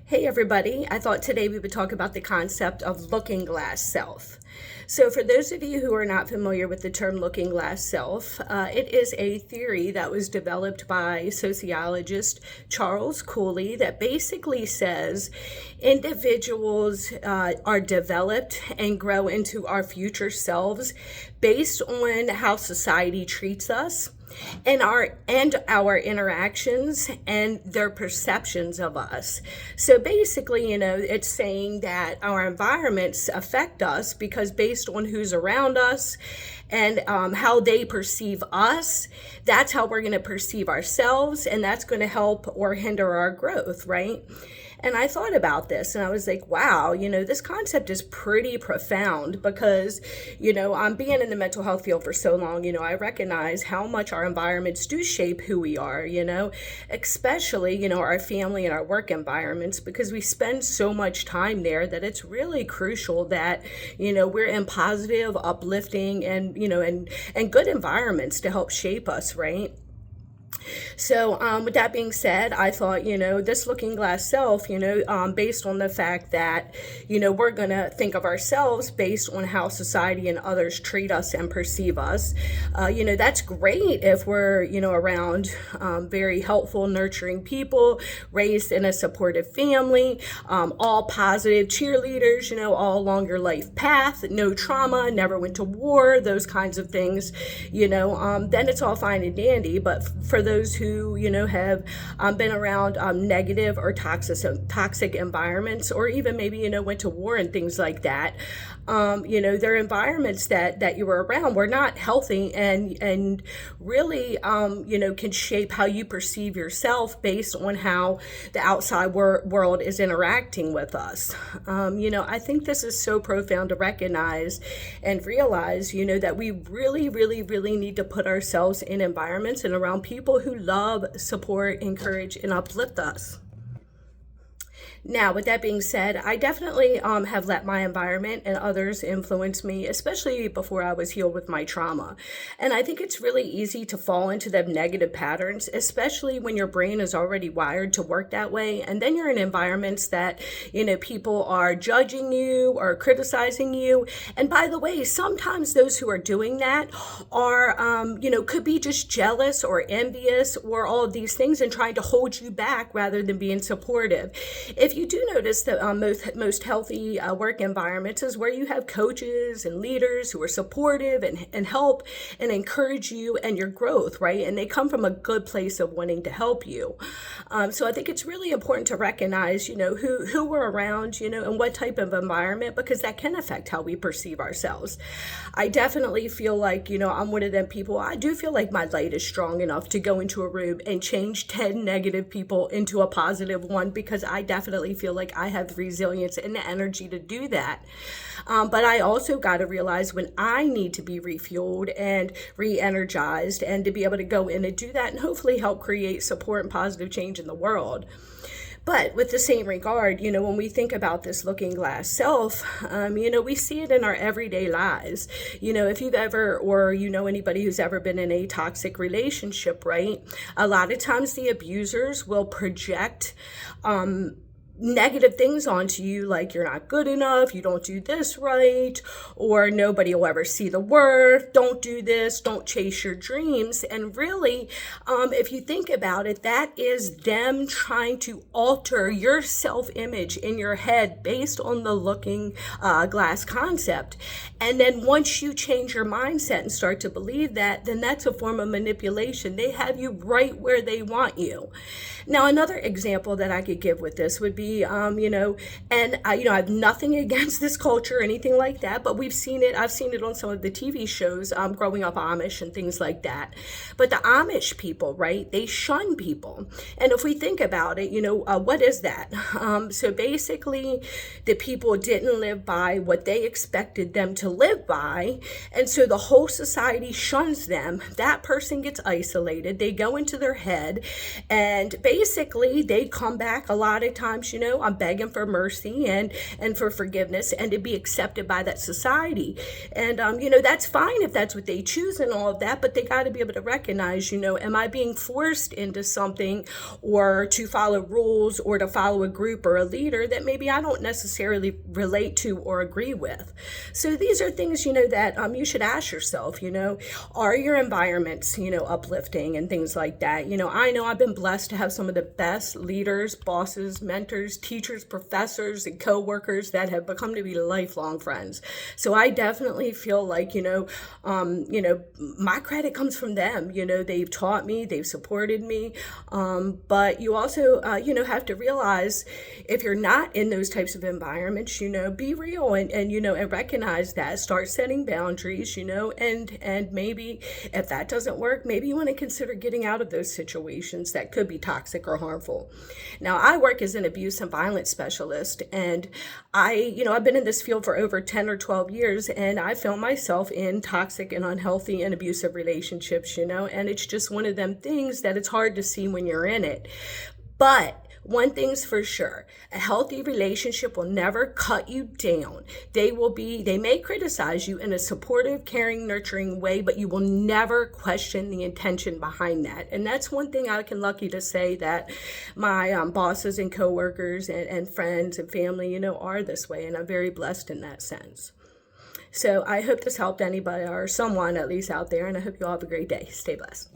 Hey everybody, I thought today we would talk about the concept of looking glass self. So, for those of you who are not familiar with the term looking glass self, it is a theory that was developed by sociologist Charles Cooley that basically says individuals are developed and grow into our future selves based on how society treats us and our interactions and their perceptions of us. So basically, it's saying that our environments affect us because based on who's around us and how they perceive us, that's how we're going to perceive ourselves, and that's going to help or hinder our growth, right? And I thought about this and I was like, wow, this concept is pretty profound because, I'm being in the mental health field for so long, I recognize how much our environments do shape who we are, especially, our family and our work environments, because we spend so much time there that it's really crucial that, we're in positive, uplifting, and good environments to help shape us, right? So, with that being said, I thought, this looking glass self, based on the fact that, we're going to think of ourselves based on how society and others treat us and perceive us. That's great if we're, around very helpful, nurturing people, raised in a supportive family, all positive cheerleaders, all along your life path, no trauma, never went to war, those kinds of things, then it's all fine and dandy. But for those who have been around negative or toxic environments, or even maybe went to war and things like that, their environments that you were around were not healthy and really can shape how you perceive yourself based on how the outside world is interacting with us. I think this is so profound to recognize and realize that we really, really, really need to put ourselves in environments and around people who love, support, encourage, and uplift us. Now, with that being said, I definitely have let my environment and others influence me, especially before I was healed with my trauma. And I think it's really easy to fall into the negative patterns, especially when your brain is already wired to work that way. And then you're in environments that, people are judging you or criticizing you. And by the way, sometimes those who are doing that are, could be just jealous or envious or all of these things and trying to hold you back rather than being supportive. If you do notice that most healthy work environments is where you have coaches and leaders who are supportive and help and encourage you and your growth, right? And they come from a good place of wanting to help you. So I think it's really important to recognize, who we're around, and what type of environment, because that can affect how we perceive ourselves. I definitely feel like, I'm one of them people. I do feel like my light is strong enough to go into a room and change 10 negative people into a positive one, because I definitely feel like I have the resilience and the energy to do that. But I also got to realize when I need to be refueled and re-energized, and to be able to go in and do that and hopefully help create support and positive change in the world. But with the same regard, when we think about this looking glass self, we see it in our everyday lives. If you've ever, or anybody who's ever been in a toxic relationship, right? A lot of times the abusers will project negative things onto you, like you're not good enough, you don't do this right, or nobody will ever see the worth, don't do this, don't chase your dreams. And really, if you think about it, that is them trying to alter your self-image in your head based on the looking glass concept. And then once you change your mindset and start to believe that, then that's a form of manipulation. They have you right where they want you. Now, another example that I could give with this would be, I have nothing against this culture or anything like that, but we've seen it. I've seen it on some of the TV shows, growing up Amish and things like that. But the Amish people, right, they shun people. And if we think about it, what is that? So basically, the people didn't live by what they expected them to live by. And so the whole society shuns them. That person gets isolated. They go into their head, and basically they come back a lot of times, I'm begging for mercy and for forgiveness and to be accepted by that society. And, that's fine if that's what they choose and all of that, but they got to be able to recognize, am I being forced into something or to follow rules or to follow a group or a leader that maybe I don't necessarily relate to or agree with? So these are things, that you should ask yourself, are your environments, uplifting and things like that? I know I've been blessed to have some of the best leaders, bosses, mentors, teachers, professors, and coworkers that have become to be lifelong friends. So I definitely feel like, my credit comes from them. They've taught me, they've supported me. But you also, have to realize if you're not in those types of environments, be real and recognize that. Start setting boundaries, and maybe if that doesn't work, maybe you want to consider getting out of those situations that could be toxic or harmful. Now, I work as an abuse and violence specialist, and I've been in this field for over 10 or 12 years, and I found myself in toxic and unhealthy and abusive relationships, and it's just one of them things that it's hard to see when you're in it. But one thing's for sure, a healthy relationship will never cut you down. They may criticize you in a supportive, caring, nurturing way, but you will never question the intention behind that. And that's one thing I can lucky to say that my bosses and coworkers and friends and family, are this way. And I'm very blessed in that sense. So I hope this helped anybody or someone at least out there. And I hope you all have a great day. Stay blessed.